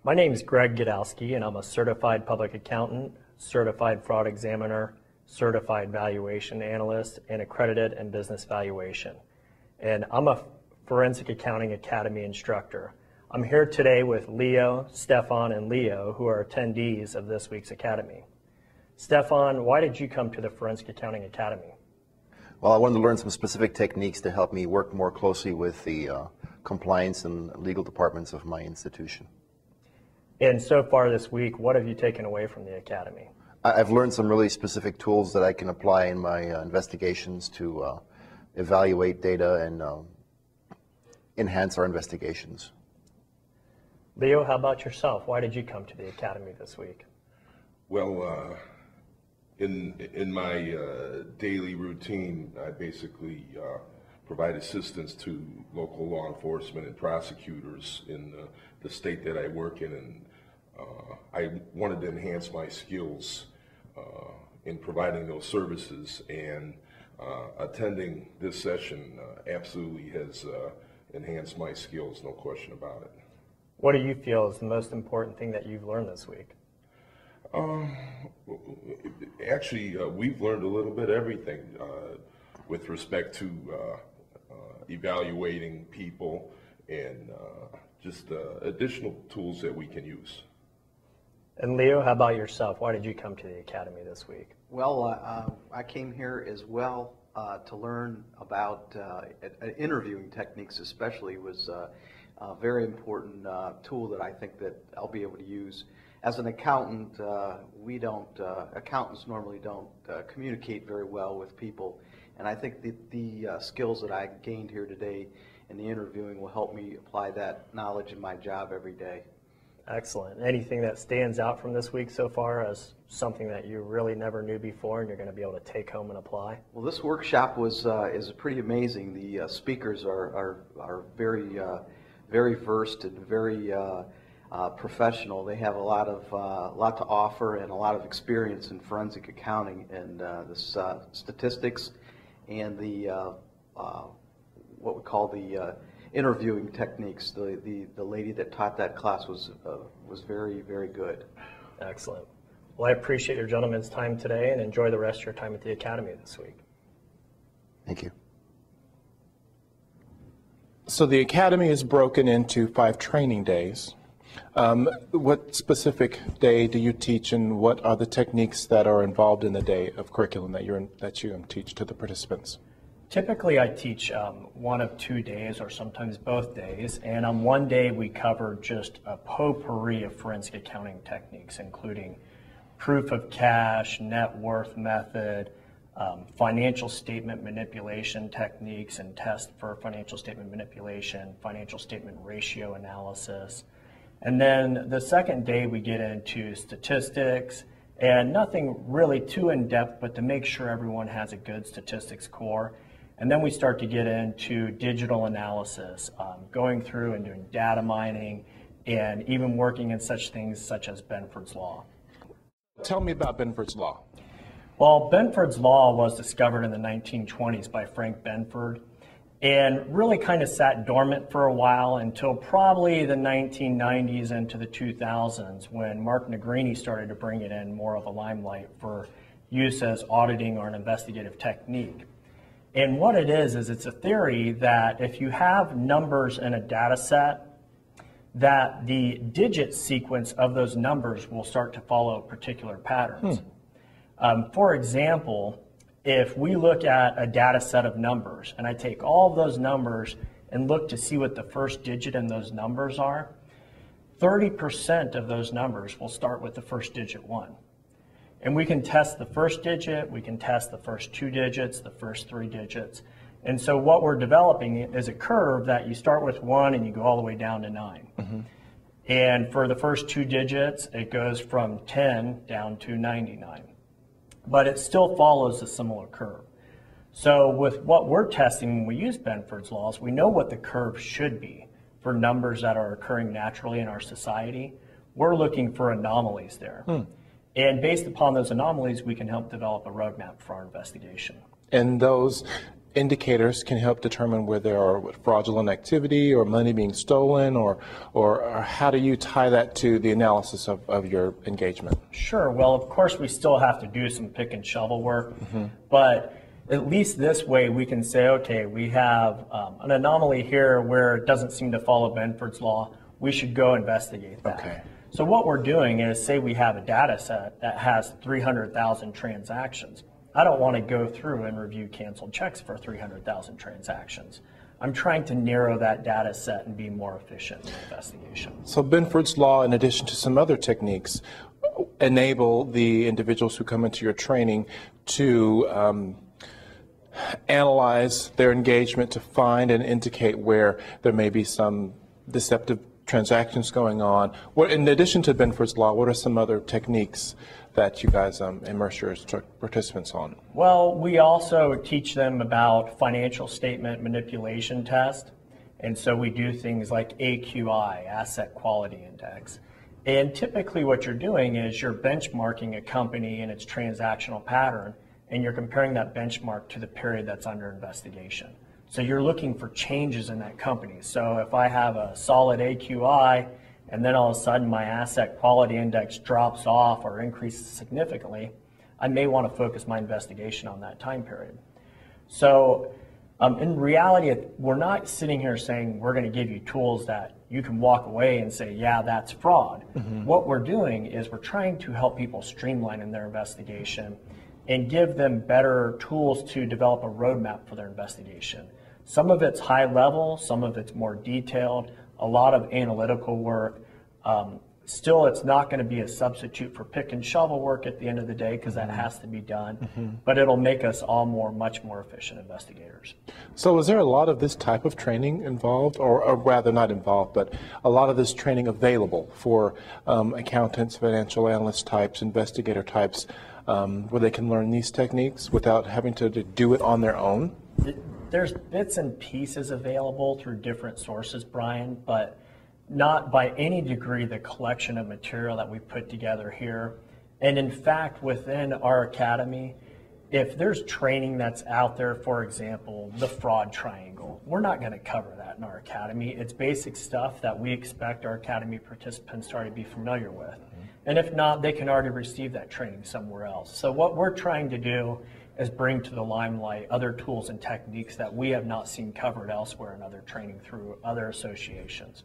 My name is Greg Gadawski, and I'm a certified public accountant, certified fraud examiner, certified valuation analyst, and accredited in business valuation. And I'm a Forensic Accounting Academy instructor. I'm here today with Leo, Stefan, and Leo, who are attendees of this week's Academy. Stefan, why did you come to the Forensic Accounting Academy? Well, I wanted to learn some specific techniques to help me work more closely with the compliance and legal departments of my institution. And so far this week, what have you taken away from the Academy? I've learned some really specific tools that I can apply in my investigations to evaluate data and enhance our investigations. Leo, how about yourself? Why did you come to the Academy this week? Well, in my daily routine, I basically provide assistance to local law enforcement and prosecutors in the state that I work in, and I wanted to enhance my skills in providing those services, and attending this session absolutely has enhanced my skills, no question about it. What do you feel is the most important thing that you've learned this week? Actually, we've learned a little bit of everything with respect to evaluating people and just additional tools that we can use. And Leo, how about yourself? Why did you come to the Academy this week? Well, I came here as well to learn about interviewing techniques. Especially was a very important tool that I think that I'll be able to use. As an accountant, accountants normally don't communicate very well with people, and I think the skills that I gained here today in the interviewing will help me apply that knowledge in my job every day. Excellent. Anything that stands out from this week so far as something that you really never knew before and you're going to be able to take home and apply? Well, this workshop is pretty amazing. The speakers are very very versed and very professional. They have a lot to offer and a lot of experience in forensic accounting and the statistics and the what we call the interviewing techniques. The lady that taught that class was very, very good. Excellent. Well, I appreciate your gentlemen's time today and enjoy the rest of your time at the Academy this week. Thank you. So the Academy is broken into 5 training days. What specific day do you teach, and what are the techniques that are involved in the day of curriculum that you teach to the participants? Typically, I teach one of 2 days or sometimes both days, and on one day we cover just a potpourri of forensic accounting techniques, including proof of cash, net worth method, financial statement manipulation techniques and tests for financial statement manipulation, financial statement ratio analysis. And then the second day we get into statistics, and nothing really too in-depth, but to make sure everyone has a good statistics core. And then we start to get into digital analysis, going through and doing data mining, and even working in such things such as Benford's Law. Tell me about Benford's Law. Well, Benford's Law was discovered in the 1920s by Frank Benford, and really kind of sat dormant for a while until probably the 1990s into the 2000s, when Mark Negrini started to bring it in more of a limelight for use as auditing or an investigative technique. And what it is it's a theory that if you have numbers in a data set, that the digit sequence of those numbers will start to follow particular patterns. For example, if we look at a data set of numbers, and I take all of those numbers and look to see what the first digit in those numbers are, 30% of those numbers will start with the first digit 1. And we can test the first digit, we can test the first 2 digits, the first 3 digits. And so what we're developing is a curve that you start with 1 and you go all the way down to 9. Mm-hmm. And for the first 2 digits, it goes from 10 down to 99. But it still follows a similar curve. So with what we're testing when we use Benford's laws, we know what the curve should be for numbers that are occurring naturally in our society. We're looking for anomalies there. And based upon those anomalies, we can help develop a roadmap for our investigation. And those indicators can help determine where there are fraudulent activity or money being stolen, or how do you tie that to the analysis of your engagement? Sure. Well, of course, we still have to do some pick and shovel work, but at least this way we can say, okay, we have an anomaly here where it doesn't seem to follow Benford's law. We should go investigate that. Okay. So what we're doing is, say we have a data set that has 300,000 transactions. I don't want to go through and review canceled checks for 300,000 transactions. I'm trying to narrow that data set and be more efficient in the investigation. So Benford's law, in addition to some other techniques, enable the individuals who come into your training to analyze their engagement to find and indicate where there may be some deceptive transactions going on. In addition to Benford's law, what are some other techniques that you guys immerse your participants on? Well, we also teach them about financial statement manipulation test. And so we do things like AQI, Asset Quality Index. And typically what you're doing is you're benchmarking a company and its transactional pattern, and you're comparing that benchmark to the period that's under investigation. So you're looking for changes in that company. So if I have a solid AQI and then all of a sudden my asset quality index drops off or increases significantly, I may want to focus my investigation on that time period. So in reality, we're not sitting here saying we're going to give you tools that you can walk away and say, yeah, that's fraud. What we're doing is we're trying to help people streamline in their investigation and give them better tools to develop a roadmap for their investigation. Some of it's high level, some of it's more detailed, a lot of analytical work. Still, it's not going to be a substitute for pick and shovel work at the end of the day, because that has to be done, but it'll make us all much more efficient investigators. So is there a lot of this type of training involved, or rather not involved, but a lot of this training available for accountants, financial analyst types, investigator types, where they can learn these techniques without having to do it on their own? There's bits and pieces available through different sources, Brian, but not by any degree the collection of material that we put together here. And in fact, within our academy, if there's training that's out there, for example, the fraud triangle, we're not going to cover that in our academy. It's basic stuff that we expect our academy participants to already be familiar with. And if not, they can already receive that training somewhere else. So what we're trying to do is bring to the limelight other tools and techniques that we have not seen covered elsewhere in other training through other associations.